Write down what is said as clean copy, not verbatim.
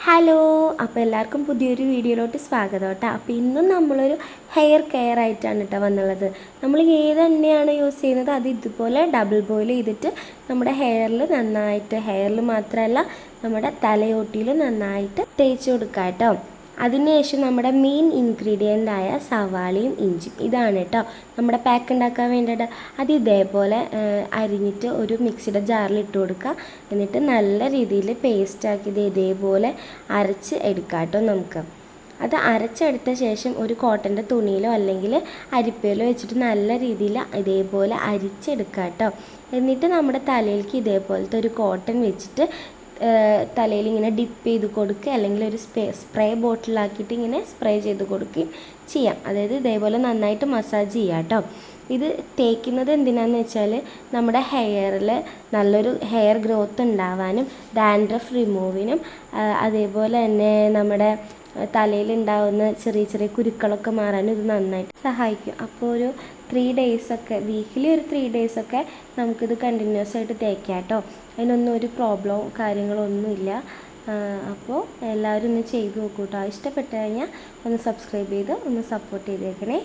Hello, അപ്പോൾ എല്ലാവർക്കും പുതിയൊരു വീഡിയോയിലോട്ട് സ്വാഗതം കേട്ടോ. അപ്പോൾ ഇന്നും നമ്മളൊരു ഹെയർ കെയർ ആയിട്ടാണ് കേട്ടോ വന്നുള്ളത്. നമ്മൾ ഏത് എണ്ണയാണ് യൂസ് ചെയ്യുന്നത് അത് ഇതുപോലെ ഡബിൾ ബോയിൽ ചെയ്തിട്ട് നമ്മുടെ ഹെയറിൽ മാത്രമല്ല നമ്മുടെ തലയോട്ടിയിൽ നന്നായിട്ട് തേച്ച് കൊടുക്കുക കേട്ടോ. അതിനുശേഷം നമ്മുടെ മെയിൻ ഇൻഗ്രീഡിയൻ്റ് ആയ സവാളയും ഇഞ്ചിയും ഇതാണ് കേട്ടോ നമ്മുടെ പാക്ക് ഉണ്ടാക്കാൻ വേണ്ടിയിട്ട്. അത് ഇതേപോലെ അരിഞ്ഞിട്ട് ഒരു മിക്സിയുടെ ജാറിൽ ഇട്ട് കൊടുക്കുക. എന്നിട്ട് നല്ല രീതിയിൽ പേസ്റ്റാക്കി ഇതേപോലെ അരച്ച് എടുക്കാം കേട്ടോ. നമുക്ക് അത് അരച്ചെടുത്ത ശേഷം ഒരു കോട്ടൻ്റെ തുണിയിലോ അല്ലെങ്കിൽ അരിപ്പയിലോ വെച്ചിട്ട് നല്ല രീതിയിൽ ഇതേപോലെ അരിച്ചെടുക്കുക കേട്ടോ. എന്നിട്ട് നമ്മുടെ തലയിലേക്ക് ഇതേപോലത്തെ ഒരു കോട്ടൺ വെച്ചിട്ട് തലയിൽ ഇങ്ങനെ ഡിപ്പ് ചെയ്ത് കൊടുക്കുക, അല്ലെങ്കിൽ ഒരു സ്പ്രേ ബോട്ടിലാക്കിയിട്ട് ഇങ്ങനെ സ്പ്രേ ചെയ്ത് കൊടുക്കുകയും ചെയ്യാം. അതായത് ഇതേപോലെ നന്നായിട്ട് മസാജ് ചെയ്യാം കേട്ടോ. ഇത് തേക്കുന്നത് എന്തിനാണെന്ന് വെച്ചാൽ നമ്മുടെ ഹെയറിൽ നല്ലൊരു ഹെയർ ഗ്രോത്ത് ഉണ്ടാവാനും ഡാൻഡ്രഫ് റിമൂവിനും അതേപോലെ തന്നെ നമ്മുടെ തലയിലുണ്ടാകുന്ന ചെറിയ ചെറിയ കുരുക്കളൊക്കെ മാറാനും ഇത് നന്നായിട്ട് സഹായിക്കും. അപ്പോൾ ഒരു 3 ഡേയ്സൊക്കെ വീക്കിലി ഒരു 3 ഡേയ്സൊക്കെ നമുക്കിത് കണ്ടിന്യൂസ് ആയിട്ട് തേക്കാം കേട്ടോ. അതിനൊന്നും ഒരു പ്രോബ്ലമോ കാര്യങ്ങളൊന്നുമില്ല. അപ്പോൾ എല്ലാവരും ഒന്ന് ചെയ്ത് നോക്കൂ കേട്ടോ. ഇഷ്ടപ്പെട്ട് കഴിഞ്ഞാൽ ഒന്ന് സബ്സ്ക്രൈബ് ചെയ്ത് ഒന്ന് സപ്പോർട്ട് ചെയ്തേക്കണേ.